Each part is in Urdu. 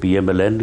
PMLN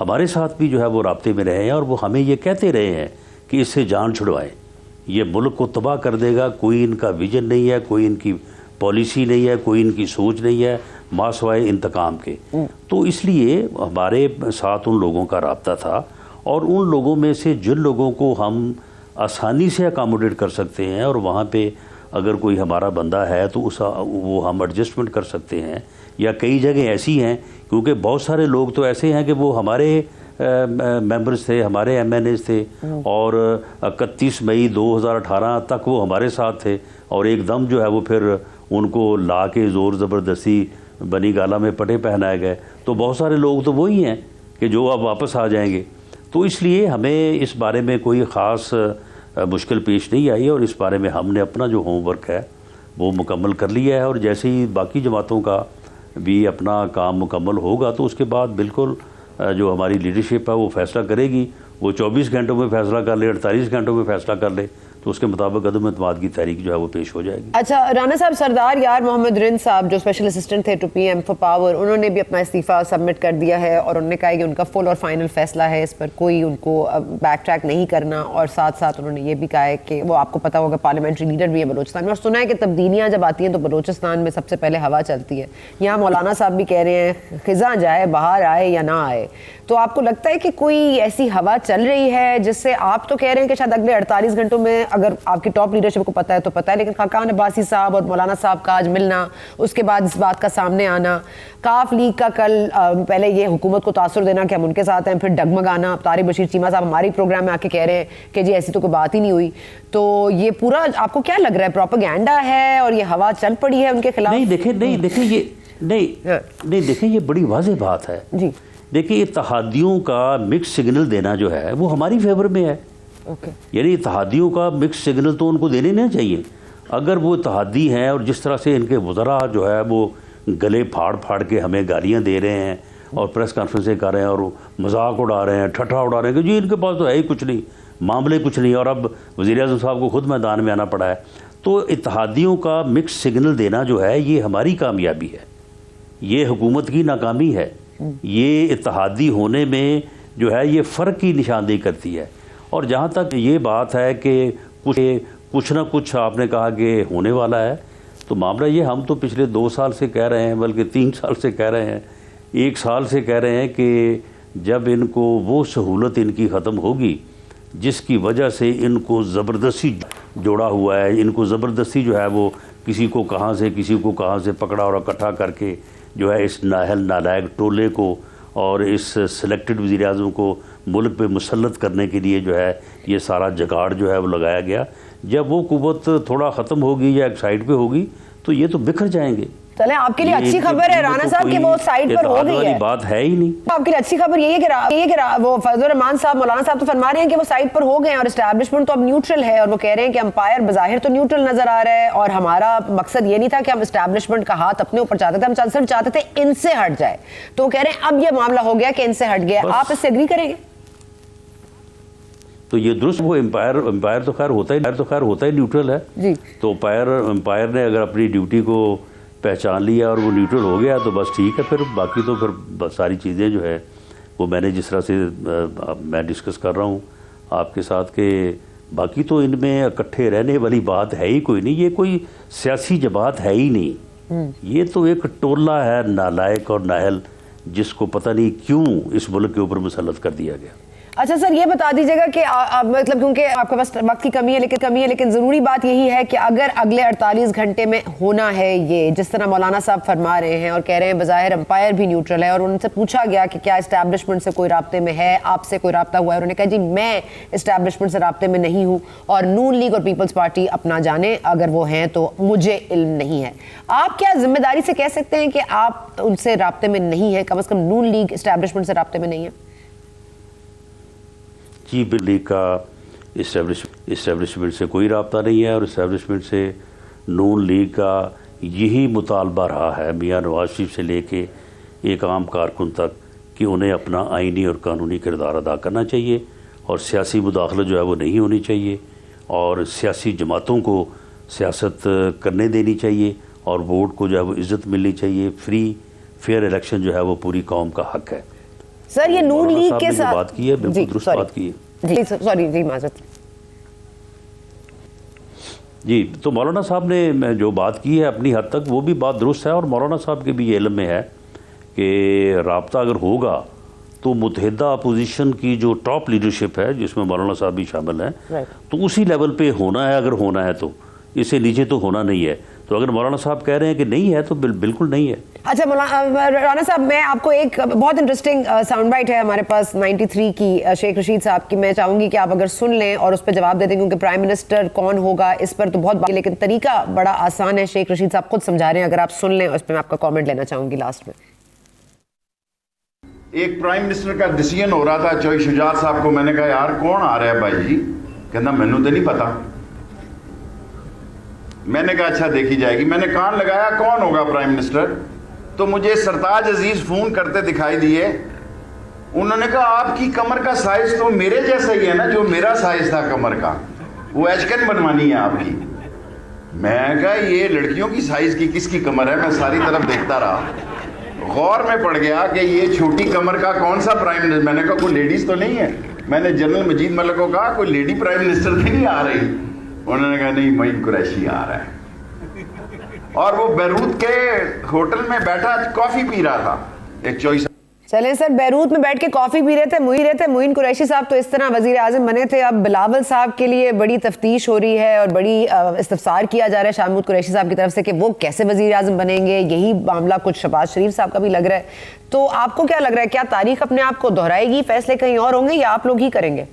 ہمارے ساتھ بھی جو ہے وہ رابطے میں رہے ہیں اور وہ ہمیں یہ کہتے رہے ہیں کہ اس سے جان چھڑوائیں، یہ ملک کو تباہ کر دے گا، کوئی ان کا ویژن نہیں ہے، کوئی ان کی پالیسی نہیں ہے، کوئی ان کی سوچ نہیں ہے ماں سوائے انتقام کے۔ تو اس لیے ہمارے ساتھ ان لوگوں کا رابطہ تھا، اور ان لوگوں میں سے جن لوگوں کو ہم آسانی سے اکاموڈیٹ کر سکتے ہیں اور وہاں پہ اگر کوئی ہمارا بندہ ہے تو وہ ہم ایڈجسٹمنٹ کر سکتے ہیں، یا کئی جگہ ایسی ہیں کیونکہ بہت سارے لوگ تو ایسے ہیں کہ وہ ہمارے ممبرز تھے، ہمارے ایم این ایز تھے، اور 31 مئی 2018 تک وہ ہمارے ساتھ تھے، اور ایک دم جو ہے وہ پھر ان کو لا کے زور زبردستی بنی گالا میں پٹے پہنائے گئے۔ تو بہت سارے لوگ تو وہی ہیں کہ جو اب واپس آ جائیں گے۔ تو اس لیے ہمیں اس بارے میں کوئی خاص مشکل پیش نہیں آئی، اور اس بارے میں ہم نے اپنا جو ہوم ورک ہے وہ مکمل کر لیا ہے، اور جیسے ہی باقی جماعتوں کا بھی اپنا کام مکمل ہوگا تو اس کے بعد بالکل جو ہماری لیڈرشپ ہے وہ فیصلہ کرے گی، وہ 24 گھنٹوں میں فیصلہ کر لے، 48 گھنٹوں میں فیصلہ کر لے، تو اس کے مطابق عدم اعتماد کی تحریک جو ہے وہ پیش ہو جائے گی۔ اچھا رانا صاحب، سردار یار محمد رند صاحب جو اسپیشل اسسٹنٹ تھے ٹو پی ایم فار پاور، انہوں نے بھی اپنا استعفیٰ سبمٹ کر دیا ہے، اور انہوں نے کہا کہ ان کا فل اور فائنل فیصلہ ہے، اس پر کوئی ان کو بیک ٹریک نہیں کرنا، اور ساتھ ساتھ انہوں نے یہ بھی کہا ہے کہ وہ آپ کو پتا ہوگا پارلیمنٹری لیڈر بھی ہے بلوچستان میں، اور سنا ہے کہ تبدیلیاں جب آتی ہیں تو بلوچستان میں سب سے پہلے ہوا چلتی ہے۔ یہاں مولانا صاحب بھی کہہ رہے ہیں خزاں جائے باہر آئے یا نہ آئے، تو آپ کو لگتا ہے کہ کوئی ایسی ہوا چل رہی ہے جس سے آپ تو کہہ رہے ہیں کہ شاید اگلے 48 گھنٹوں میں، اگر آپ کی ٹاپ لیڈرشپ کو پتہ ہے تو پتہ ہے، لیکن خاقان عباسی صاحب اور مولانا صاحب کا آج ملنا، اس کے بعد اس بات کا سامنے آنا، کاف لیگ کا کل پہلے یہ حکومت کو تاثر دینا کہ ہم ان کے ساتھ ہیں، پھر ڈگمگانا، طارق بشیر چیمہ صاحب ہماری پروگرام میں آ کے کہہ رہے ہیں کہ جی ایسی تو کوئی بات ہی نہیں ہوئی، تو یہ پورا آپ کو کیا لگ رہا ہے پروپیگینڈا ہے اور یہ ہوا چل پڑی ہے ان کے خلاف؟ نہیں دیکھیں یہ بڑی واضح بات ہے جی، دیکھیں اتحادیوں کا مکس سگنل دینا جو ہے وہ ہماری فیور میں ہے، یعنی اتحادیوں کا مکس سگنل تو ان کو دینے نہیں چاہیے۔ اگر وہ اتحادی ہیں اور جس طرح سے ان کے وزراء جو ہے وہ گلے پھاڑ پھاڑ کے ہمیں گالیاں دے رہے ہیں اور پریس کانفرنسیں کر رہے ہیں اور مذاق اڑا رہے ہیں، ٹھٹھا اڑا رہے ہیں کہ جی ان کے پاس تو ہے ہی کچھ نہیں، معاملے کچھ نہیں، اور اب وزیر اعظم صاحب کو خود میدان میں آنا پڑا ہے، تو اتحادیوں کا مکس سگنل دینا جو ہے یہ ہماری کامیابی ہے، یہ حکومت کی ناکامی ہے، یہ اتحادی ہونے میں جو ہے یہ فرق کی نشاندہی کرتی ہے۔ اور جہاں تک یہ بات ہے کہ کچھ نہ کچھ آپ نے کہا کہ ہونے والا ہے، تو معاملہ یہ ہم تو پچھلے 2 سال سے کہہ رہے ہیں، بلکہ 3 سال سے کہہ رہے ہیں، 1 سال سے کہہ رہے ہیں کہ جب ان کو وہ سہولت ان کی ختم ہوگی جس کی وجہ سے ان کو زبردستی جوڑا ہوا ہے، ان کو زبردستی جو ہے وہ کسی کو کہاں سے پکڑا اور اکٹھا کر کے جو ہے اس نااہل نالائق ٹولے کو اور اس سلیکٹڈ وزیر اعظم کو ملک پہ مسلط کرنے کے لیے جو ہے یہ سارا جگاڑ جو ہے وہ لگایا گیا، جب وہ قوت تھوڑا ختم ہوگی یا ایک سائڈ پہ ہوگی تو یہ تو بکھر جائیں گے۔ چلیں آپ کے لیے اچھی خبر ہے رانا صاحب کہ وہ سائٹ پر ہو گئی ہے، بات ہے ہی نہیں۔ آپ کے لیے اچھی خبر یہ ہے کہ وہ فضل الرحمان صاحب مولانا صاحب تو فرما رہے ہیں کہ وہ سائٹ پر ہو گئے ہیں اور اسٹیبلشمنٹ تو اب نیوٹرل ہے، اور وہ کہہ رہے ہیں کہ امپائر بظاہر تو نیوٹرل نظر آ رہا ہے، اور ہمارا مقصد یہ نہیں تھا کہ ہم اسٹیبلشمنٹ کا ہاتھ اپنے اوپر چاہتے تھے، ہم صرف چاہتے تھے ان سے ہٹ جائے، تو وہ کہہ رہے ہیں اب یہ معاملہ ہو گیا کہ ان سے ہٹ گیا، آپ اس سے ایگری کریں گے؟ تو یہ درست، وہ امپائر تو خیر ہوتا ہی نیوٹرل ہے جی، تو امپائر نے اگر اپنی ڈیوٹی کو پہچان لیا اور وہ نیوٹرل ہو گیا تو بس ٹھیک ہے، پھر باقی تو پھر ساری چیزیں جو ہے وہ میں نے جس طرح سے میں ڈسکس کر رہا ہوں آپ کے ساتھ کہ باقی تو ان میں اکٹھے رہنے والی بات ہے ہی کوئی نہیں، یہ کوئی سیاسی جماعت ہے ہی نہیں، یہ تو ایک ٹولہ ہے نالائق اور نااہل جس کو پتہ نہیں کیوں اس ملک کے اوپر مسلط کر دیا گیا۔ اچھا سر یہ بتا دیجیے گا کہ مطلب کیونکہ آپ کے پاس وقت کی کمی ہے لیکن ضروری بات یہی ہے کہ اگر اگلے 48 گھنٹے میں ہونا ہے یہ جس طرح مولانا صاحب فرما رہے ہیں اور کہہ رہے ہیں بظاہر امپائر بھی نیوٹرل ہے، اور ان سے پوچھا گیا کہ کیا اسٹیبلشمنٹ سے کوئی رابطے میں ہے، آپ سے کوئی رابطہ ہوا ہے، انہوں نے کہا جی میں اسٹیبلشمنٹ سے رابطے میں نہیں ہوں اور نون لیگ اور پیپلز پارٹی اپنا جانے اگر وہ ہیں تو مجھے علم نہیں ہے، آپ کیا ذمہ داری سے کہہ سکتے ہیں کہ آپ ان سے رابطے میں نہیں ہیں، کم از کم نون لیگ اسٹیبلشمنٹ سے رابطے میں نہیں ہے؟ جی لیگ کا اسٹیبلشمنٹ سے کوئی رابطہ نہیں ہے، اور اسٹیبلشمنٹ سے نون لیگ کا یہی مطالبہ رہا ہے میاں نواز شریف سے لے کے ایک عام کارکن تک کہ انہیں اپنا آئینی اور قانونی کردار ادا کرنا چاہیے، اور سیاسی مداخلت جو ہے وہ نہیں ہونی چاہیے، اور سیاسی جماعتوں کو سیاست کرنے دینی چاہیے، اور ووٹ کو جو ہے وہ عزت ملنی چاہیے، فری فیئر الیکشن جو ہے وہ پوری قوم کا حق ہے۔ سر یہ نون لیگ کے ساتھ بات کی ہے بالکل درست بات کی ہے. جی سوری جی معذرت. جی تو مولانا صاحب نے جو بات کی ہے اپنی حد تک وہ بھی بات درست ہے, اور مولانا صاحب کے بھی یہ علم میں ہے کہ رابطہ اگر ہوگا تو متحدہ اپوزیشن کی جو ٹاپ لیڈرشپ ہے جس میں مولانا صاحب بھی شامل ہیں تو اسی لیول پہ ہونا ہے, اگر ہونا ہے تو اس سے نیچے تو ہونا نہیں ہے. تو اگر مولانا صاحب کہہ رہے ہیں کہ نہیں ہے تو بالکل نہیں ہے. اچھا مولانا رانا صاحب, میں آپ کو ایک بہت انٹرسٹنگ ساؤنڈ بائٹ ہے ہمارے پاس 93 کی شیخ رشید صاحب کی, میں چاہوں گی کہ آپ اگر سن لیں اور اس پہ جواب دے دیں, کیونکہ پرائم منسٹر کون ہوگا اس پر تو بہت بات, لیکن طریقہ بڑا آسان ہے. شیخ رشید صاحب خود سمجھا رہے ہیں, اگر آپ سن لیں اس پہ میں آپ کا کامنٹ لینا چاہوں گی لاسٹ میں. ایک پرائم منسٹر کا ڈیسیژن ہو رہا تھا چوئی شجاعت صاحب کو, میں نے کہا یار کون آ رہا ہے بھائی جی, کہنا مینوں تو نہیں پتا. میں نے کہا اچھا دیکھی جائے گی. میں نے کان لگایا کون ہوگا پرائم منسٹر, تو مجھے سرتاج عزیز فون کرتے دکھائی دیے. انہوں نے کہا آپ کی کمر کا سائز تو میرے جیسا ہی ہے نا جو میرا سائز تھا کمر کا, وہ ایچکن بنوانی ہے آپ کی. میں کہا یہ لڑکیوں کی سائز کی کس کی کمر ہے, میں ساری طرف دیکھتا رہا, غور میں پڑ گیا کہ یہ چھوٹی کمر کا کون سا پرائم منسٹر. میں نے کہا کوئی لیڈیز تو نہیں ہے. میں نے جنرل مجید ملک کو کہا کوئی لیڈی پرائم منسٹر تو نہیں آ رہی. انہوں نے کہا نہیں معین قریشی آ رہا ہے, اور وہ بیروت کے ہوٹل میں بیٹھا کافی پی رہا تھا. ایک چوائس چلیں سر, بیروت میں بیٹھ کے کافی پی رہے تھے معین قریشی صاحب, تو اس طرح وزیر اعظم بنے تھے. اب بلاول صاحب کے لیے بڑی تفتیش ہو رہی ہے اور بڑی استفسار کیا جا رہا ہے شاہ محمود قریشی صاحب کی طرف سے کہ وہ کیسے وزیر اعظم بنیں گے. یہی معاملہ کچھ شہباز شریف صاحب کا بھی لگ رہا ہے. تو آپ کو کیا لگ رہا ہے, کیا تاریخ اپنے آپ کو دہرائے گی, فیصلے کہیں اور ہوں گے یا آپ لوگ ہی کریں گے؟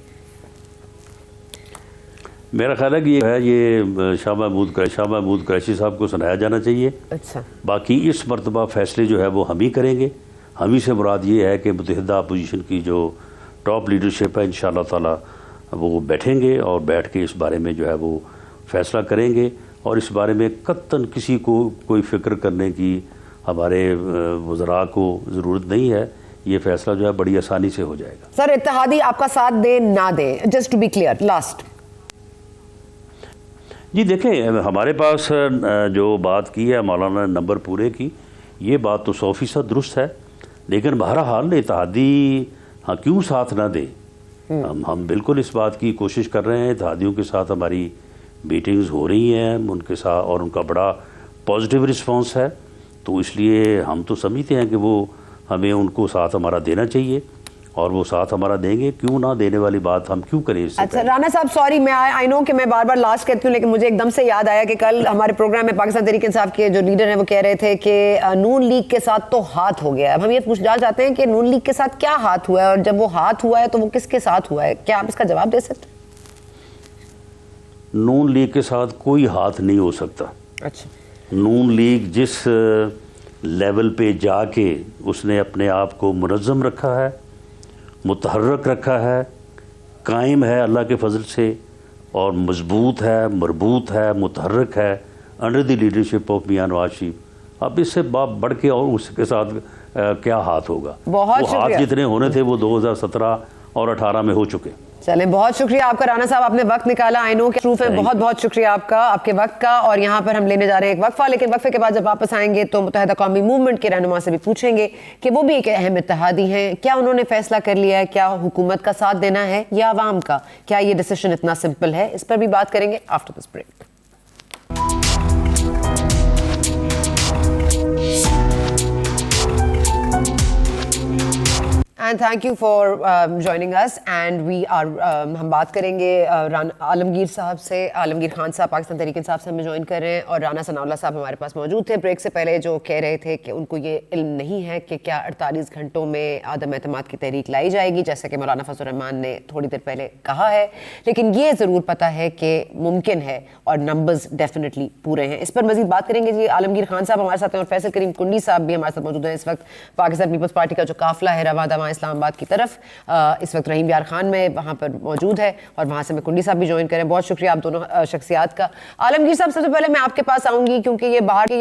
میرا خیال ہے کہ یہ شاہ محمود قریشی صاحب کو سنایا جانا چاہیے. اچھا, باقی اس مرتبہ فیصلے جو ہے وہ ہم ہی کریں گے. ہم ہی سے مراد یہ ہے کہ متحدہ اپوزیشن کی جو ٹاپ لیڈرشپ ہے انشاءاللہ تعالی وہ بیٹھیں گے اور بیٹھ کے اس بارے میں جو ہے وہ فیصلہ کریں گے. اور اس بارے میں قطعاً کسی کو کوئی فکر کرنے کی ہمارے وزراء کو ضرورت نہیں ہے. یہ فیصلہ جو ہے بڑی آسانی سے ہو جائے گا. سر اتحادی آپ کا ساتھ دے نہ دے, just to be clear last. جی دیکھیں, ہمارے پاس جو بات کی ہے مولانا نے نمبر پورے کی, یہ بات تو 100% درست ہے. لیکن بہرحال اتحادی ہاں کیوں ساتھ نہ دے, ہم بالکل اس بات کی کوشش کر رہے ہیں. اتحادیوں کے ساتھ ہماری میٹنگز ہو رہی ہیں ان کے ساتھ, اور ان کا بڑا پازیٹیو رسپانس ہے. تو اس لیے ہم تو سمجھتے ہیں کہ وہ ہمیں ان کو ساتھ ہمارا دینا چاہیے, اور وہ ساتھ ہمارا دیں گے. کیوں نہ دینے والی بات ہم کیوں کریں اس سے. اچھا رانا صاحب سوری, میں آئی نو کہ میں بار بار لاسٹ کہتی ہوں, لیکن مجھے ایک دم سے یاد آیا کہ کل ہمارے پروگرام میں پاکستان تحریک انصاف کے جو لیڈر ہیں وہ کہہ رہے تھے کہ نون لیگ کے ساتھ تو ہاتھ ہو گیا ہے. اب ہم یہ پوچھنا چاہتے ہیں کہ نون لیگ کے ساتھ کیا ہاتھ ہوا ہے, اور جب وہ ہاتھ ہوا ہے تو وہ کس کے ساتھ ہوا ہے, کیا آپ اس کا جواب دے سکتے ہیں؟ نون لیگ کے ساتھ کوئی ہاتھ نہیں ہو سکتا. اچھا, نون لیگ جس لیول پہ جا کے اس نے اپنے آپ کو منظم رکھا ہے, متحرک رکھا ہے, قائم ہے اللہ کے فضل سے, اور مضبوط ہے, مربوط ہے, متحرک ہے under the leadership of Mian Nawaz Sharif. اب اس سے بڑھ کے اور اس کے ساتھ کیا ہاتھ ہوگا. وہ ہاتھ جتنے ہونے تھے وہ 2017 اور 18 میں ہو چکے. چلیں بہت شکریہ آپ کا رانا صاحب, آپ نے وقت نکالا. آئی نو کہ پروف ہے, بہت بہت شکریہ آپ کا, آپ کے وقت کا. اور یہاں پر ہم لینے جا رہے ہیں ایک وقفہ, لیکن وقفے کے بعد جب واپس آئیں گے تو متحدہ قومی موومنٹ کے رہنما سے بھی پوچھیں گے کہ وہ بھی ایک اہم اتحادی ہیں, کیا انہوں نے فیصلہ کر لیا ہے, کیا حکومت کا ساتھ دینا ہے یا عوام کا, کیا یہ ڈیسیشن اتنا سمپل ہے. اس پر بھی بات کریں گے after this break. And thank you for joining us. And we are ہم بات کریں گے عالمگیر صاحب سے. عالمگیر خان صاحب پاکستان تحریک انصاف سے ہمیں جوائن کر رہے ہیں, اور رانا ثناء اللہ صاحب ہمارے پاس موجود تھے بریک سے پہلے, جو کہہ رہے تھے کہ ان کو یہ علم نہیں ہے کہ کیا 48 گھنٹوں میں عدم اعتماد کی تحریک لائی جائے گی, جیسا کہ مولانا فضل الرحمان نے تھوڑی دیر پہلے کہا ہے. لیکن یہ ضرور پتہ ہے کہ ممکن ہے, اور نمبرز ڈیفینیٹلی پورے ہیں. اس پر مزید بات کریں گے. جی عالمگیر خان صاحب ہمارے ساتھ ہیں, اور فیصل کریم کنڈی صاحب بھی ہمارے ساتھ موجود ہیں. اس وقت پاکستان پیپلز پارٹی کا جو قافلہ ہے رواں دواں اسلام آباد کی طرف, اس وقت رحیم یار خان میں وہاں پر موجود ہے, اور وہاں سے میں کنڈی صاحب بھی جوائن کریں. بہت شکریہ آپ دونوں شخصیات کا. عالمگیر صاحب سب سے پہلے میں آپ کے پاس آؤں گی, کیونکہ یہ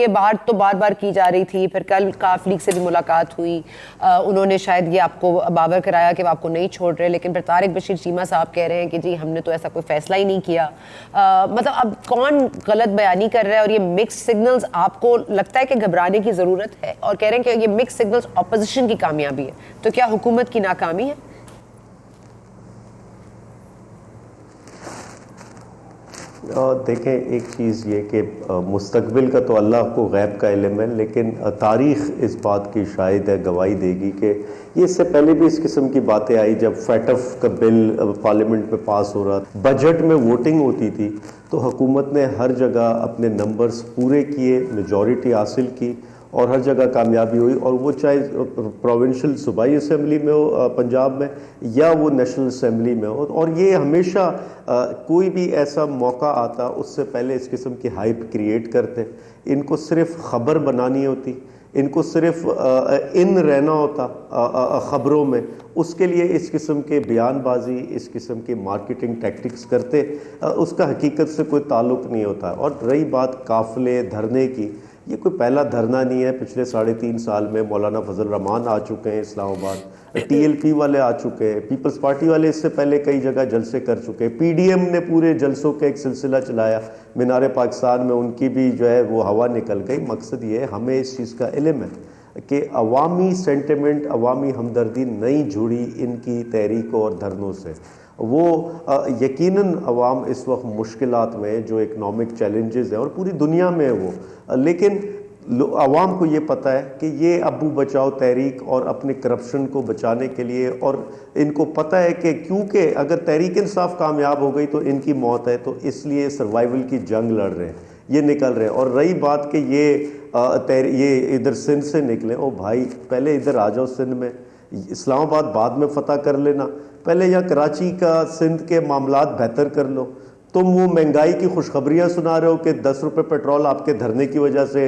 بہار تو بار بار کی جا رہی تھی. پھر کل کاف لیگ سے بھی ملاقات ہوئی, انہوں نے شاید یہ آپ کو باور کرایا کہ وہ آپ کو نہیں چھوڑ رہے, لیکن پھر طارق بشیر چیمہ صاحب کہہ رہے ہیں کہ جی ہم نے تو ایسا کوئی فیصلہ ہی نہیں کیا. مطلب اب کون غلط بیانی کر رہا ہے, اور یہ مکس سگنلز آپ کو لگتا ہے کہ گھبرانے کی ضرورت ہے, اور کہہ رہے ہیں کہ یہ مکس سگنلز اپوزیشن کی کامیابی ہے, تو کیا حکومت حکومت کی ناکامی ہے؟ دیکھیں ایک چیز یہ کہ مستقبل کا تو اللہ کو غیب کا علم ہے، لیکن تاریخ اس بات کی شاہد ہے، گواہی دے گی کہ یہ اس سے پہلے بھی اس قسم کی باتیں آئی. جب فیٹف کا بل پارلیمنٹ میں پاس ہو رہا تھا، بجٹ میں ووٹنگ ہوتی تھی تو حکومت نے ہر جگہ اپنے نمبرز پورے کیے، میجورٹی حاصل کی اور ہر جگہ کامیابی ہوئی، اور وہ چاہے پروونشل صوبائی اسمبلی میں ہو پنجاب میں یا وہ نیشنل اسمبلی میں ہو. اور یہ ہمیشہ کوئی بھی ایسا موقع آتا اس سے پہلے اس قسم کی ہائپ کریٹ کرتے. ان کو صرف خبر بنانی ہوتی، ان کو صرف ان رہنا ہوتا خبروں میں، اس کے لیے اس قسم کے بیان بازی، اس قسم کے مارکیٹنگ ٹیکٹکس کرتے، اس کا حقیقت سے کوئی تعلق نہیں ہوتا. اور رہی بات قافلے دھرنے کی، یہ کوئی پہلا دھرنا نہیں ہے. پچھلے 3.5 سال میں مولانا فضل الرحمان آ چکے ہیں اسلام آباد، ٹی ایل پی والے آ چکے ہیں، پیپلز پارٹی والے اس سے پہلے کئی جگہ جلسے کر چکے ہیں، پی ڈی ایم نے پورے جلسوں کا ایک سلسلہ چلایا مینار پاکستان میں، ان کی بھی جو ہے وہ ہوا نکل گئی. مقصد یہ ہے ہمیں اس چیز کا علم ہے کہ عوامی سینٹیمنٹ، عوامی ہمدردی نہیں جڑی ان کی تحریکوں اور دھرنوں سے. وہ یقیناً عوام اس وقت مشکلات میں، جو اکنامک چیلنجز ہیں اور پوری دنیا میں وہ، لیکن عوام کو یہ پتہ ہے کہ یہ ابو بچاؤ تحریک اور اپنے کرپشن کو بچانے کے لیے، اور ان کو پتہ ہے کہ کیونکہ اگر تحریک انصاف کامیاب ہو گئی تو ان کی موت ہے، تو اس لیے سروائیول کی جنگ لڑ رہے ہیں، یہ نکل رہے ہیں. اور رہی بات کہ یہ ادھر سندھ سے نکلیں، او بھائی پہلے ادھر آ جاؤ سندھ میں، اسلام آباد بعد میں فتح کر لینا، پہلے یہاں کراچی کا سندھ کے معاملات بہتر کر لو. تم وہ مہنگائی کی خوشخبریاں سنا رہے ہو کہ 10 روپے پیٹرول آپ کے دھرنے کی وجہ سے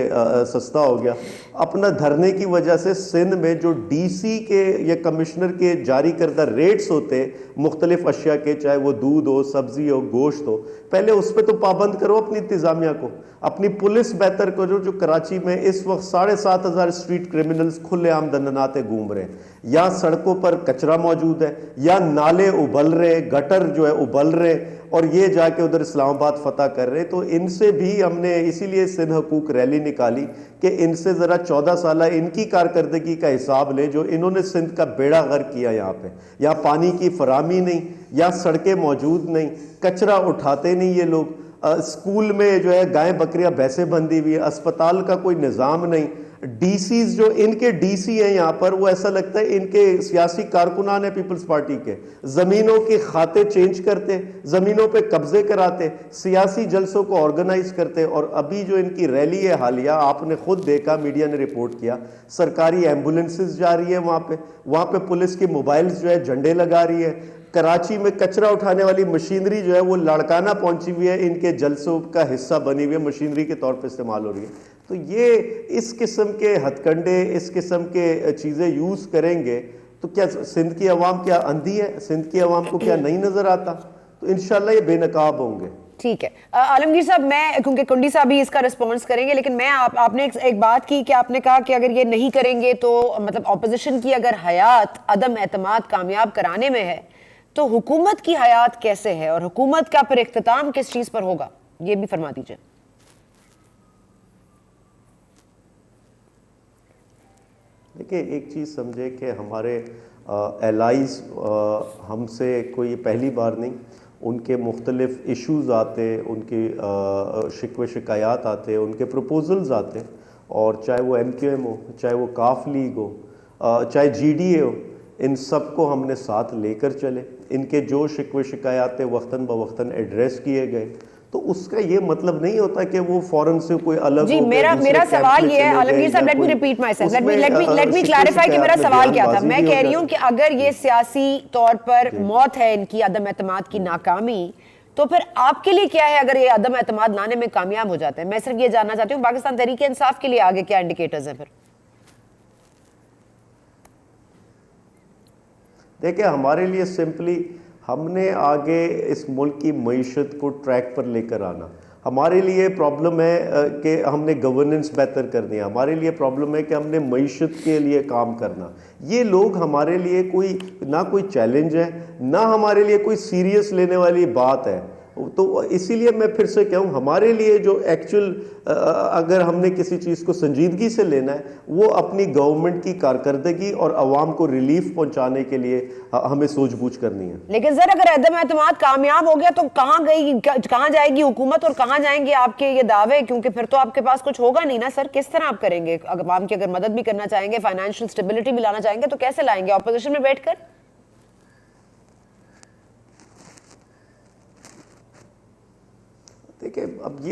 سستا ہو گیا. اپنا دھرنے کی وجہ سے سندھ میں جو ڈی سی کے یا کمشنر کے جاری کردہ ریٹس ہوتے مختلف اشیاء کے، چاہے وہ دودھ ہو، سبزی ہو، گوشت ہو، پہلے اس پہ تو پابند کرو اپنی انتظامیہ کو، اپنی پولیس بہتر کرو. جو کراچی میں اس وقت 7,500 اسٹریٹ کرمنلز کھلے عام دندناتے گھوم رہے ہیں، یا سڑکوں پر کچرا موجود ہے، یا نالے ابل رہے، گٹر جو ہے ابل رہے، اور یہ جا کے ادھر اسلام آباد فتح کر رہے. تو ان سے بھی ہم نے اسی لیے سندھ حقوق ریلی نکالی کہ ان سے ذرا 14 سالہ ان کی کارکردگی کا حساب لے، جو انہوں نے سندھ کا بیڑا غرق کیا. یہاں پہ یا پانی کی فراہمی نہیں، یا سڑکیں موجود نہیں، کچرا اٹھاتے نہیں یہ لوگ، اسکول میں جو ہے گائے بکریاں بھینسیں بندھی ہوئی ہے، اسپتال کا کوئی نظام نہیں. ڈی سیز جو ان کے ڈی سی ہیں یہاں پر، وہ ایسا لگتا ہے ان کے سیاسی کارکنان ہیں پیپلز پارٹی کے. زمینوں کے کھاتے چینج کرتے، زمینوں پہ قبضے کراتے، سیاسی جلسوں کو آرگنائز کرتے. اور ابھی جو ان کی ریلی ہے حالیہ، آپ نے خود دیکھا، میڈیا نے رپورٹ کیا، سرکاری ایمبولینسز جا رہی ہیں وہاں پہ پولیس کی موبائلز جو ہے جھنڈے لگا رہی ہے. کراچی میں کچرا اٹھانے والی مشینری جو ہے وہ لاڑکانہ پہنچی ہوئی ہے، ان کے جلسوں کا حصہ بنی ہوئی ہے، مشینری کے طور پہ استعمال ہو رہی ہے. تو یہ اس قسم کے ہتھ کنڈے، اس قسم کے چیزیں یوز کریں گے تو کیا سندھ کی عوام کیا اندھی ہے؟ سندھ کی عوام کو کیا نہیں نظر آتا؟ تو انشاءاللہ یہ بے نقاب ہوں گے. ٹھیک ہے عالمگیر صاحب، میں کیونکہ کنڈی صاحب بھی اس کا رسپانس کریں گے، لیکن میں آپ نے ایک بات کی کہ آپ نے کہا کہ اگر یہ نہیں کریں گے تو مطلب اپوزیشن کی اگر حیات عدم اعتماد کامیاب کرانے میں ہے تو حکومت کی حیات کیسے ہے، اور حکومت کا پھر اختتام کس چیز پر ہوگا، یہ بھی فرما دیجئے. دیکھیں ایک چیز سمجھے کہ ہمارے الائیز ہم سے کوئی پہلی بار نہیں، ان کے مختلف ایشوز آتے، ان کی شکوے شکایات آتے، ان کے پروپوزلز آتے، اور چاہے وہ ایم کیو ایم ہو، چاہے وہ کاف لیگ ہو، چاہے جی ڈی اے ہو، ان سب کو ہم نے ساتھ لے کر چلے. ان کے جو شکوے شکایات وقتاً بوقتاً ایڈریس کیے گئے. تو اس کا یہ مطلب نہیں ہوتا کہ وہ فوراً سے کوئی الگ جی میرا سوال یہ ہے عالمگیر صاحب، let me repeat my self, let me clarify کہ میرا سوال کیا تھا. میں کہہ رہی ہوں کہ اگر یہ سیاسی طور پر موت ہے ان کی عدم اعتماد کی ناکامی، تو پھر آپ کے لیے کیا ہے اگر یہ عدم اعتماد لانے میں کامیاب ہو جاتے ہیں؟ میں صرف یہ جاننا چاہتی ہوں پاکستان تحریک انصاف کے لیے آگے کیا انڈیکیٹرز ہیں پھر؟ دیکھیں ہمارے لیے سمپلی ہم نے آگے اس ملک کی معیشت کو ٹریک پر لے کر آنا. ہمارے لیے پرابلم ہے کہ ہم نے گورننس بہتر کرنی ہے. ہمارے لیے پرابلم ہے کہ ہم نے معیشت کے لیے کام کرنا. یہ لوگ ہمارے لیے نہ کوئی چیلنج ہے، نہ ہمارے لیے کوئی سیریس لینے والی بات ہے. تو اسی لیے میں پھر سے کہوں ہمارے لیے جو ایکچول اگر ہم نے کسی چیز کو سنجیدگی سے لینا ہے وہ اپنی گورنمنٹ کی کارکردگی اور عوام کو ریلیف پہنچانے کے لیے ہمیں سوچ بوجھ کرنی ہے. لیکن سر اگر عدم اعتماد کامیاب ہو گیا تو کہاں جائے گی حکومت اور کہاں جائیں گے آپ کے یہ دعوے, کیونکہ پھر تو آپ کے پاس کچھ ہوگا نہیں نا سر. کس طرح آپ کریں گے عوام کی اگر مدد بھی کرنا چاہیں گے, فائنینشیل اسٹیبلٹی بھی لانا چاہیں گے, تو کیسے لائیں گے اپوزیشن میں بیٹھ کر؟ دیکھیں اب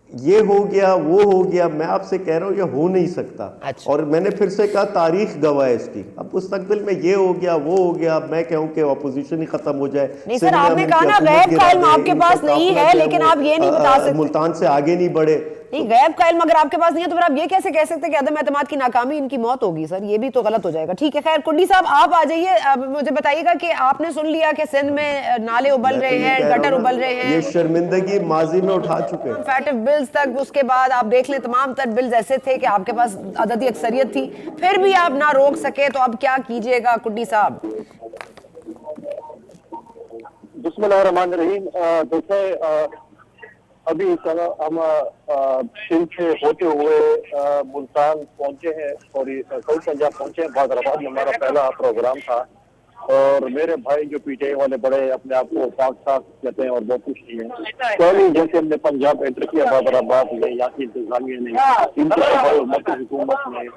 یہ ہو گیا وہ ہو گیا, میں آپ سے کہہ رہا ہوں یہ ہو نہیں سکتا. اور میں نے پھر سے کہا تاریخ گواہ ہے اس کی. اب مستقبل میں یہ ہو گیا وہ ہو گیا, میں کہوں کہ اپوزیشن ہی ختم ہو جائے. نہیں سر, آپ نے کہا نا غیب کا علم آپ کے پاس نہیں ہے, لیکن آپ یہ نہیں بتا سکتے ملتان سے آگے نہیں بڑھے. نہیں, غیب کا علم اگر آپ کے پاس نہیں ہے تو پھر آپ یہ کیسے کہہ سکتے کہ عدم اعتماد کی ناکامی ان کی موت ہوگی؟ سر یہ بھی تو غلط ہو جائے گا. ٹھیک ہے, خیر کنڈی صاحب آپ آ جائیے, مجھے بتائیے گا کہ آپ نے سن لیا کہ سندھ میں نالے ابل رہے ہیں, گٹر ابل رہے ہیں, یہ شرمندگی ماضی میں اٹھا چکے ہیں, فیٹف بلز تک. اس کے بعد آپ دیکھ لیں تمام تر بلز ایسے تھے کہ آپ کے پاس عددی اکثریت تھی, پھر بھی آپ نہ روک سکے, تو اب کیا کیجئے گا کنڈی صاحب؟ بسم اللہ الرحمن الرحیم. دیکھیں ابھی ہم سندھ سے ہوتے ہوئے ملتان پہنچے ہیں اور ساؤتھ پنجاب پہنچے ہیں. بہادرآباد میں ہمارا پہلا پروگرام تھا, اور میرے بھائی جو پی ٹی آئی والے بڑے اپنے آپ کو پاک صاف کہتے ہیں اور بہت کچھ نہیں ہے, پہلے جیسے ہم نے پنجاب انٹر کیا بہادرآباد میں, یہاں کی انتظامیہ نے ان کے مرکزی حکومت نے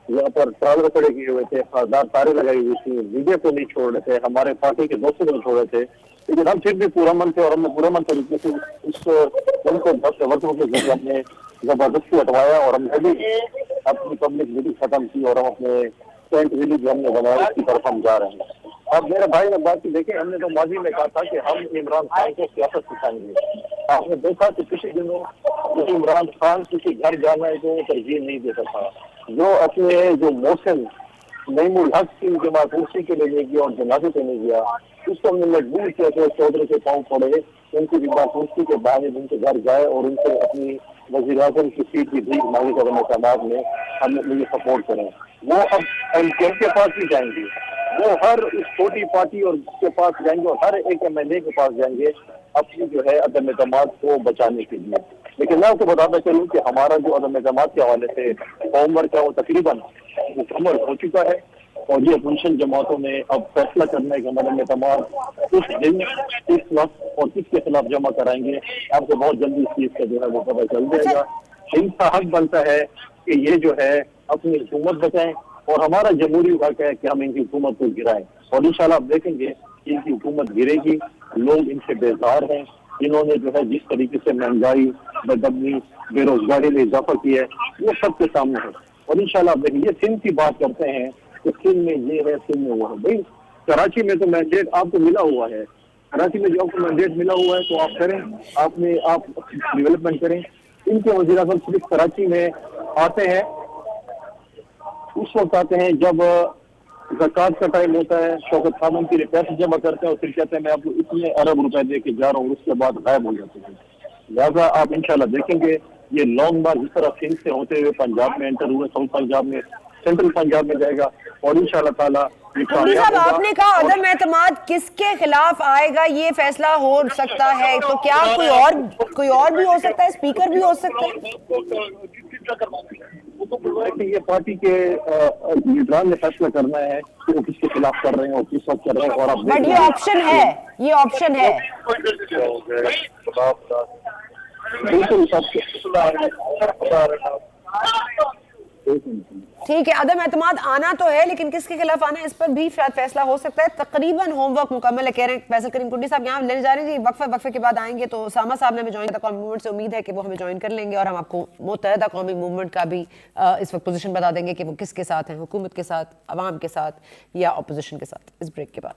یہاں پر ٹراول کھڑے کیے ہوئے تھے, خاصدار تارے لگائی ہوئی تھی, میڈیا کو نہیں چھوڑ رہے تھے, ہمارے پارٹی کے دوستوں کو نہیں چھوڑ رہے تھے, لیکن ہم پھر بھی پورا من تھے اور ہم نے پورا من طریقے سے اس ان کو وطنوں کے ذریعے ہم نے زبردستی ہٹوایا, اور ہم نے بھی اپنی پبلک میٹنگ ختم کی اور ہم اپنے ٹینٹ ریلی جو ہم نے بنایا اس کی طرف ہم جا رہے ہیں. اب میرے بھائی نے بات کی, دیکھیں ہم نے تو ماضی میں کہا تھا کہ ہم عمران خان کو سیاست سکھائیں گے. آپ نے دیکھا کہ پچھلے دنوں عمران خان کسی گھر جانا کو ترجیح نہیں دیتا تھا, جو اپنے جو موسم نعیم الحق کی جمع کرسی کے لیے گیا اور جنازے پہ نہیں گیا, اس کو ہم نے مجبور کیا کہ چودھری کے پاؤں پڑے, ان کی جمع کرسی کے بعد ان کے گھر جائے اور ان سے اپنی وزیر اعظم کی سیٹ کی بھیک مانگی کرنے اقدامات میں ہم یہ سپورٹ کریں. وہ اب ایم کیو کے پاس بھی جائیں گے, وہ ہر اس چھوٹی پارٹی اور کے پاس جائیں گے اور ہر ایک ایم ایل اے کے پاس جائیں گے اپنی جو ہے عدم اعتماد کو بچانے کے لیے. لیکن میں آپ کو بتاتا چلوں کہ ہمارا جو عدم اعتماد کے حوالے سے ہوم ورک ہے وہ تقریباً مکمل ہو چکا ہے, اور یہ اپوزیشن جماعتوں نے اب فیصلہ کرنا ہے کہ عدم اعتماد اس دن اس وقت اور کس کے خلاف جمع کرائیں گے. آپ کو بہت جلدی اس چیز کا جو ہے وہ پتہ چل جائے گا. ان کا حق بنتا ہے کہ یہ جو ہے اپنی حکومت بچائیں, اور ہمارا جمہوری حق ہے کہ ہم ان کی حکومت کو گرائیں, اور انشاءاللہ آپ دیکھیں گے کہ ان کی حکومت گرے گی. لوگ ان سے بیزار ہیں, انہوں نے جو ہے جس طریقے سے مہنگائی, بدامنی, بے روزگاری میں اضافہ کیا ہے وہ سب کے سامنے ہے, اور انشاءاللہ آپ دیکھیں یہ سندھ کی بات کرتے ہیں کہ سندھ میں یہ ہے, سندھ میں وہ ہے. بھائی کراچی میں تو مینڈیٹ آپ کو ملا ہوا ہے, کراچی میں جو آپ کو مینڈیٹ ملا ہوا ہے تو آپ کریں, آپ ڈیولپمنٹ کریں. ان کے وزیر اعظم صرف کراچی میں آتے ہیں, اس وقت آتے ہیں جب زکوٰۃ کا ٹائم ہوتا ہے, شوکت خانم کے لیے پیسے جمع کرتے ہیں اور پھر کہتے ہیں میں آپ کو اتنے ارب روپے دے کے جا رہا ہوں, اس کے بعد غائب ہو جاتے ہیں. لہٰذا آپ انشاءاللہ دیکھیں گے یہ لانگ مارچ جس طرح سندھ سے ہوتے ہوئے پنجاب میں انٹر ہوئے, ساؤتھ پنجاب میں, سینٹرل پنجاب میں جائے گا, اور انشاءاللہ تعالیٰ صاحب آپ نے کہا عدم اعتماد کس کے خلاف آئے گا یہ فیصلہ ہو سکتا ہے, تو کیا کوئی اور بھی ہو سکتا ہے, اسپیکر بھی ہو سکتا ہے؟ یہ پارٹی کے لیڈران نے فیصلہ کرنا ہے کہ وہ کس کے خلاف کر رہے ہیں اور کس وقت کر رہے ہیں, اور آپ بٹ یہ آپشن ہے, یہ آپشن ہے. ٹھیک ہے, عدم اعتماد آنا تو ہے, لیکن کس کے خلاف آنا ہے اس پر بھی شاید فیصلہ ہو سکتا ہے. تقریباً ہوم ورک مکمل ہے, کہہ رہے ہیں فیصل کریم کنڈی صاحب یہاں لینے جا رہے ہیں جی. وقفے کے بعد آئیں گے تو اسامہ صاحب نے ہمیں جوائن کیا قومی موومنٹ سے, امید ہے کہ وہ ہمیں جوائن کر لیں گے, اور ہم آپ کو متحدہ قومی موومنٹ کا بھی اس وقت پوزیشن بتا دیں گے کہ وہ کس کے ساتھ ہیں, حکومت کے ساتھ, عوام کے ساتھ یا اپوزیشن کے ساتھ, اس بریک کے بعد.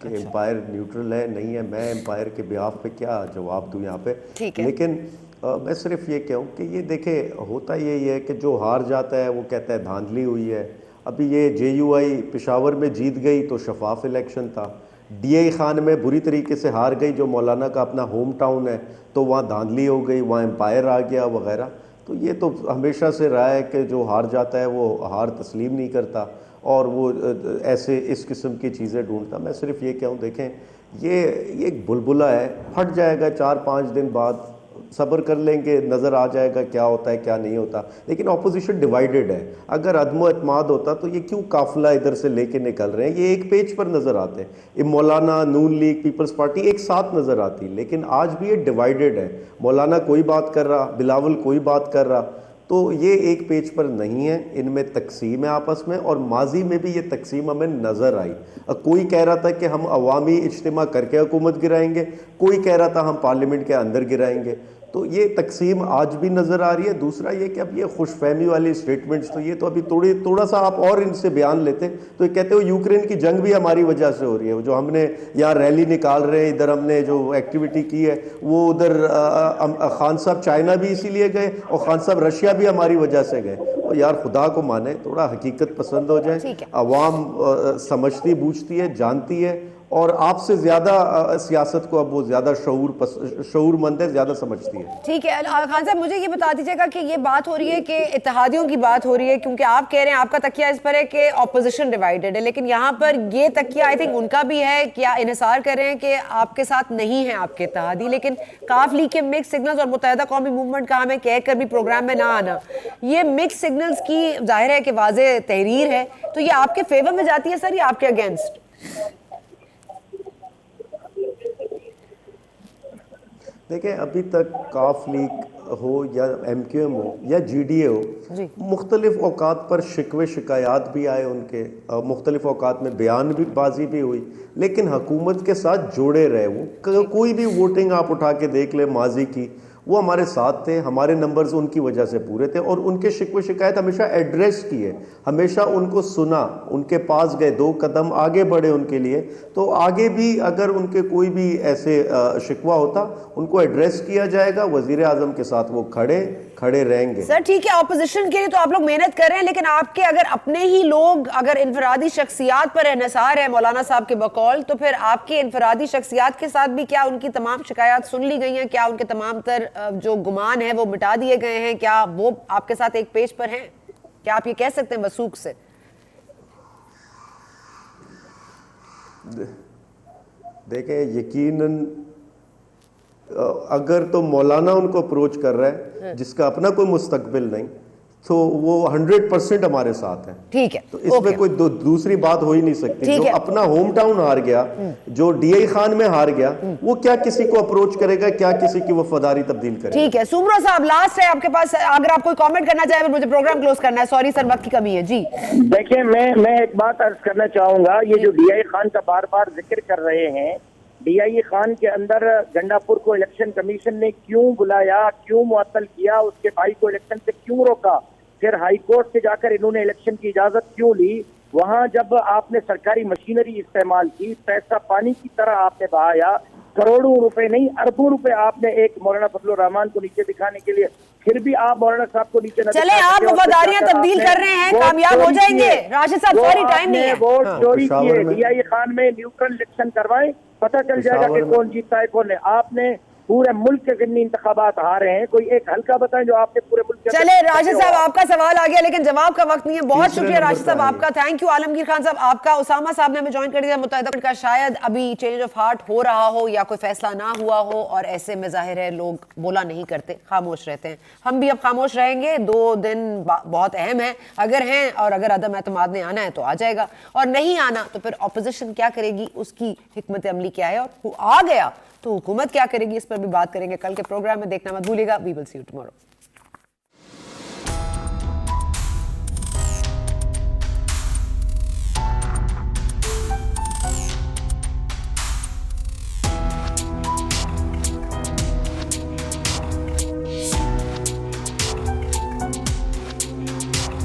کہ امپائر نیوٹرل ہے نہیں ہے. میں امپائر کے بیہاف پہ کیا جواب دوں یہاں پہ, لیکن میں صرف یہ کہوں کہ یہ دیکھیں ہوتا یہی ہے کہ جو ہار جاتا ہے وہ کہتا ہے دھاندلی ہوئی ہے. ابھی یہ JUI پشاور میں جیت گئی تو شفاف الیکشن تھا. DI خان میں بری طریقے سے ہار گئی جو مولانا کا اپنا ہوم ٹاؤن ہے, تو وہاں دھاندلی ہو گئی, وہاں امپائر آ گیا وغیرہ. تو یہ تو ہمیشہ سے رہا ہے کہ جو ہار جاتا ہے وہ ہار تسلیم نہیں کرتا اور وہ ایسے اس قسم کی چیزیں ڈھونڈتا. میں صرف یہ کہوں دیکھیں یہ ایک بلبلہ ہے, پھٹ جائے گا 4-5 دن بعد, صبر کر لیں گے, نظر آ جائے گا کیا ہوتا ہے کیا نہیں ہوتا. لیکن اپوزیشن ڈیوائیڈڈ ہے. اگر عدم و اعتماد ہوتا تو یہ کیوں قافلہ ادھر سے لے کے نکل رہے ہیں, یہ ایک پیج پر نظر آتے ہیں. مولانا, نون لیگ, پیپلز پارٹی ایک ساتھ نظر آتی, لیکن آج بھی یہ ڈیوائیڈڈ ہے. مولانا کوئی بات کر رہا, بلاول کوئی بات کر رہا, تو یہ ایک پیج پر نہیں ہے. ان میں تقسیم ہے آپس میں, اور ماضی میں بھی یہ تقسیم ہمیں نظر آئی. کوئی کہہ رہا تھا کہ ہم عوامی اجتماع کر کے حکومت گرائیں گے, کوئی کہہ رہا تھا ہم پارلیمنٹ کے اندر گرائیں گے. تو یہ تقسیم آج بھی نظر آ رہی ہے. دوسرا یہ کہ اب یہ خوش فہمی والی اسٹیٹمنٹس, تو یہ تو ابھی تھوڑا سا آپ اور ان سے بیان لیتے تو یہ کہتے ہو یوکرین کی جنگ بھی ہماری وجہ سے ہو رہی ہے. جو ہم نے یہاں ریلی نکال رہے ہیں, ادھر ہم نے جو ایکٹیویٹی کی ہے, وہ ادھر خان صاحب چائنا بھی اسی لیے گئے اور خان صاحب رشیا بھی ہماری وجہ سے گئے. اور یار خدا کو مانے, تھوڑا حقیقت پسند ہو جائے. عوام سمجھتی بوجھتی ہے, جانتی ہے, اور آپ سے زیادہ سیاست کو اب وہ زیادہ شعور مند ہے, زیادہ سمجھتی ہے. ٹھیک ہے خان صاحب, مجھے یہ بتا دیجیے گا کہ یہ بات ہو رہی ہے کہ اتحادیوں کی بات ہو رہی ہے, کیونکہ آپ کہہ رہے ہیں آپ کا تکیہ اس پر ہے کہ اپوزیشن ڈیوائیڈڈ ہے, لیکن یہاں پر یہ تکیہ آئی تھنک ان کا بھی ہے, کیا انحصار کر رہے ہیں کہ آپ کے ساتھ نہیں ہیں آپ کے اتحادی, لیکن کاف لیگ کے مکس سگنلز اور متحدہ قومی موومنٹ کا ہمیں کہہ کر بھی پروگرام میں نہ آنا, یہ مکس سگنلز کی ظاہر ہے کہ واضح تحریر ہے, تو یہ آپ کے فیور میں جاتی ہے سر یا آپ کے اگینسٹ؟ دیکھیں ابھی تک کاف لیگ ہو یا MQM ہو یا GDA ہو, مختلف اوقات پر شکوے شکایات بھی آئے ان کے, مختلف اوقات میں بیان بھی بازی بھی ہوئی, لیکن حکومت کے ساتھ جوڑے رہے. وہ کوئی بھی ووٹنگ آپ اٹھا کے دیکھ لیں ماضی کی, وہ ہمارے ساتھ تھے, ہمارے نمبرز ان کی وجہ سے پورے تھے, اور ان کے شکوے شکایت ہمیشہ ایڈریس کیے, ہمیشہ ان کو سنا, ان کے پاس گئے, 2 قدم آگے بڑھے ان کے لیے. تو آگے بھی اگر ان کے کوئی بھی ایسے شکوہ ہوتا ان کو ایڈریس کیا جائے گا. وزیر اعظم کے ساتھ وہ کھڑے رہیں گے. سر ٹھیک ہے, اپوزیشن کے لیے تو آپ لوگ محنت کر رہے ہیں, لیکن آپ کے اگر اپنے ہی لوگ اگر انفرادی شخصیات پر انحصار ہے مولانا صاحب کے بقول, تو پھر آپ کے انفرادی شخصیات کے ساتھ بھی کیا ان کی تمام شکایات سن لی گئی ہیں؟ کیا ان کے تمام تر جو گمان ہیں وہ مٹا دیے گئے ہیں؟ کیا وہ آپ کے ساتھ ایک پیج پر ہیں؟ کیا آپ یہ کہہ سکتے ہیں وثوق سے؟ دیکھیں یقیناً اگر تو مولانا ان کو اپروچ کر رہا ہے جس کا اپنا کوئی مستقبل نہیں, تو وہ 100% ہمارے ساتھ ہیں. ٹھیک ہے, تو اس میں کوئی دوسری بات ہو ہی نہیں سکتی. جو اپنا ہوم ٹاؤن ہار گیا, جو DI خان میں ہار گیا, وہ کیا کسی کو اپروچ کرے گا, کیا کسی کی وفاداری تبدیل کرے گا؟ ٹھیک ہے سومرو صاحب, لاسٹ ہے آپ کے پاس, اگر آپ کوئی کامنٹ کرنا چاہیں مجھے پروگرام کلوز کرنا ہے. سوری سر, وقت کی کمی ہے. جی دیکھیں, میں ایک بات عرض کرنا چاہوں گا. یہ جو DI خان کا بار بار ذکر کر رہے ہیں, DI خان کے اندر گنڈا پور کو الیکشن کمیشن نے کیوں بلایا, کیوں معطل کیا, اس کے بھائی کو الیکشن سے کیوں روکا, پھر ہائی کورٹ سے جا کر انہوں نے الیکشن کی اجازت کیوں لی, وہاں جب آپ نے سرکاری مشینری استعمال کی, پیسہ پانی کی طرح آپ نے بہایا, کروڑوں روپے نہیں اربوں روپے آپ نے ایک مولانا فضل الرحمان کو نیچے دکھانے کے لیے, پھر بھی آپ مولانا صاحب کو نیچے نہ چلے, آپ وفاداریاں تبدیل کر رہے ہیں, کامیاب ہو جائیں گے. راشد صاحب سوری ٹائم نہیں ہے. ووٹ چوری کیے, DI خان میں نیوٹرل الیکشن کروائیں, پتہ چل جائے گا کہ کون جیتتا ہے کون ہے. آپ نے پورے ملک کے ضمنی انتخابات ہارے ہیں, کوئی ایک حلقہ بتائیں جو آپ نے پورے ملک کے. چلے راشد صاحب, آپ کا سوال آ گیا لیکن جواب کا وقت نہیں ہے. بہت شکریہ راشد صاحب آپ کا, تھینک یو. عالمگیر خان صاحب آپ کا. اسامہ صاحب نے ہمیں جوائن کر دیا. متحدہ کا شاید ابھی چینج آف ہارٹ ہو رہا ہو یا کوئی فیصلہ نہ ہوا ہو, اور ایسے میں ظاہر ہے لوگ بولا نہیں کرتے, خاموش رہتے ہیں. ہم بھی اب خاموش رہیں گے. 2 دن بہت اہم ہیں, اگر ہیں اور اگر عدم اعتماد نے آنا ہے تو آ جائے گا, اور نہیں آنا تو پھر اپوزیشن کیا کرے گی, اس کی حکمت عملی کیا ہے, اور آ گیا تو حکومت کیا کرے گی, اس پر بھی بات کریں گے کل کے پروگرام میں. دیکھنا مت بھولیے گا. وی ول سی یو ٹمارو.